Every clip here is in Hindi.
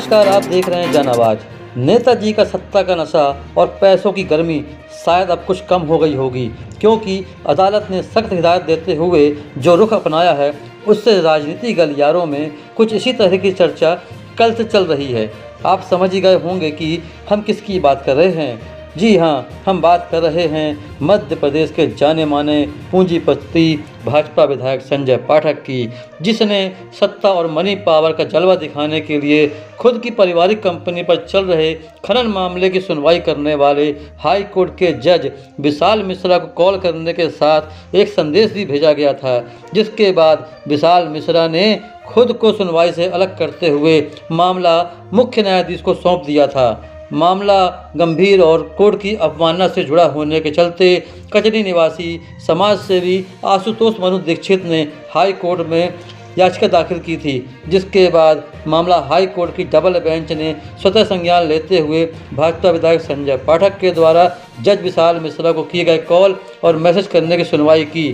नमस्कार, आप देख रहे हैं जन आवाज। नेताजी का सत्ता का नशा और पैसों की गर्मी शायद अब कुछ कम हो गई होगी, क्योंकि अदालत ने सख्त हिदायत देते हुए जो रुख अपनाया है उससे राजनीति गलियारों में कुछ इसी तरह की चर्चा कल से चल रही है। आप समझ ही गए होंगे कि हम किसकी बात कर रहे हैं। जी हाँ, हम बात कर रहे हैं मध्य प्रदेश के जाने माने पूंजीपति भाजपा विधायक संजय पाठक की, जिसने सत्ता और मनी पावर का जलवा दिखाने के लिए खुद की पारिवारिक कंपनी पर चल रहे खनन मामले की सुनवाई करने वाले हाई कोर्ट के जज विशाल मिश्रा को कॉल करने के साथ एक संदेश भी भेजा गया था, जिसके बाद विशाल मिश्रा ने खुद को सुनवाई से अलग करते हुए मामला मुख्य न्यायाधीश को सौंप दिया था। मामला गंभीर और कोर्ट की अवमानना से जुड़ा होने के चलते कचरी निवासी समाज सेवी आशुतोष मनु दीक्षित ने हाई कोर्ट में याचिका दाखिल की थी, जिसके बाद मामला हाई कोर्ट की डबल बेंच ने स्वतः संज्ञान लेते हुए भाजपा विधायक संजय पाठक के द्वारा जज विशाल मिश्रा को किए गए कॉल और मैसेज करने की सुनवाई की।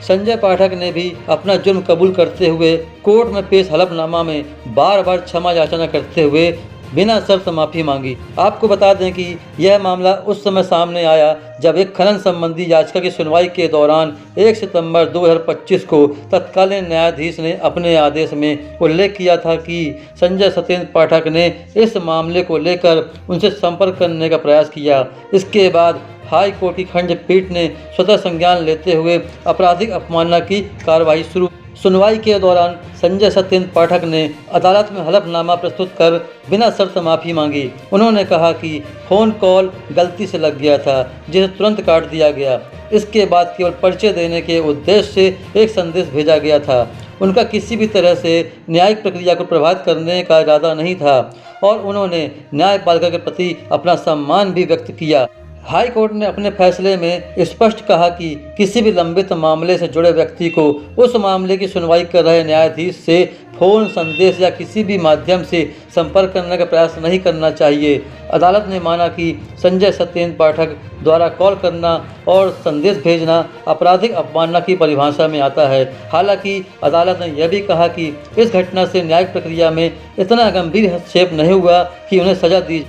संजय पाठक ने भी अपना जुर्म कबूल करते हुए कोर्ट में पेश हलफनामा में बार बार क्षमा याचना करते हुए बिना शर्त माफ़ी मांगी। आपको बता दें कि यह मामला उस समय सामने आया जब एक खनन संबंधी याचिका की सुनवाई के दौरान 1 सितंबर 2025 को तत्कालीन न्यायाधीश ने अपने आदेश में उल्लेख किया था कि संजय सत्येंद्र पाठक ने इस मामले को लेकर उनसे संपर्क करने का प्रयास किया। इसके बाद हाई कोर्ट की खंडपीठ ने स्वतः संज्ञान लेते हुए आपराधिक अपमानना की कार्रवाई शुरू। सुनवाई के दौरान संजय सत्येंद्र पाठक ने अदालत में हलफनामा प्रस्तुत कर बिना शर्त माफ़ी मांगी। उन्होंने कहा कि फ़ोन कॉल गलती से लग गया था, जिसे तुरंत काट दिया गया। इसके बाद केवल परिचय देने के उद्देश्य से एक संदेश भेजा गया था। उनका किसी भी तरह से न्यायिक प्रक्रिया को प्रभावित करने का इरादा नहीं था और उन्होंने न्यायपालिका के प्रति अपना सम्मान भी व्यक्त किया। हाई कोर्ट ने अपने फैसले में स्पष्ट कहा कि किसी भी लंबित मामले से जुड़े व्यक्ति को उस मामले की सुनवाई कर रहे न्यायाधीश से फ़ोन, संदेश या किसी भी माध्यम से संपर्क करने का प्रयास नहीं करना चाहिए। अदालत ने माना कि संजय सत्येंद्र पाठक द्वारा कॉल करना और संदेश भेजना आपराधिक अपमानना की परिभाषा में आता है। हालांकि अदालत ने यह भी कहा कि इस घटना से न्यायिक प्रक्रिया में इतना गंभीर हस्तक्षेप नहीं हुआ कि उन्हें सजा दी।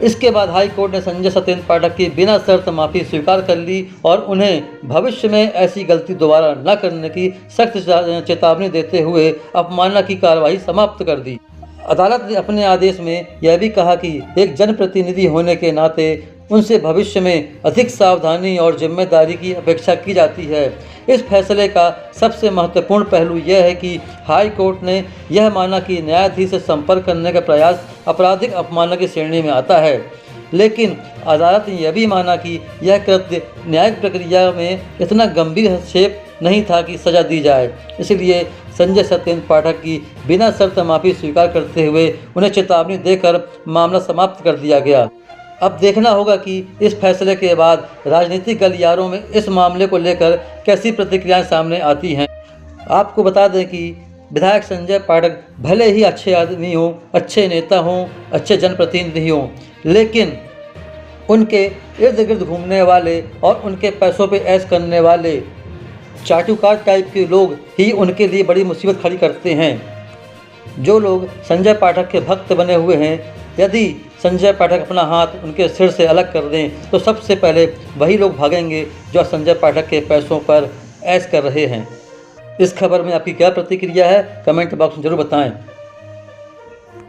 इसके बाद हाई कोर्ट ने संजय सत्येंद्र पाठक की बिना शर्त माफ़ी स्वीकार कर ली और उन्हें भविष्य में ऐसी गलती दोबारा न करने की सख्त चेतावनी देते हुए अपमानना की कार्रवाई समाप्त कर दी। अदालत ने अपने आदेश में यह भी कहा कि एक जनप्रतिनिधि होने के नाते उनसे भविष्य में अधिक सावधानी और जिम्मेदारी की अपेक्षा की जाती है। इस फैसले का सबसे महत्वपूर्ण पहलू यह है कि हाई कोर्ट ने यह माना कि न्यायाधीश से संपर्क करने का प्रयास आपराधिक अपमानना की श्रेणी में आता है, लेकिन अदालत ने यह भी माना कि यह कृत्य न्यायिक प्रक्रिया में इतना गंभीर हस्तक्षेप नहीं था कि सजा दी जाए। इसलिए संजय सत्येंद्र पाठक की बिना शर्त माफ़ी स्वीकार करते हुए उन्हें चेतावनी देकर मामला समाप्त कर दिया गया। अब देखना होगा कि इस फैसले के बाद राजनीतिक गलियारों में इस मामले को लेकर कैसी प्रतिक्रियाएं सामने आती हैं। आपको बता दें कि विधायक संजय पाठक भले ही अच्छे आदमी हों, अच्छे नेता हों, अच्छे जनप्रतिनिधि हों, लेकिन उनके इर्द गिर्द घूमने वाले और उनके पैसों पे ऐश करने वाले चाटुकार टाइप के लोग ही उनके लिए बड़ी मुसीबत खड़ी करते हैं। जो लोग संजय पाठक के भक्त बने हुए हैं, यदि संजय पाठक अपना हाथ उनके सिर से अलग कर दें तो सबसे पहले वही लोग भागेंगे जो संजय पाठक के पैसों पर ऐश कर रहे हैं। इस खबर में आपकी क्या प्रतिक्रिया है, कमेंट बॉक्स में जरूर बताएं।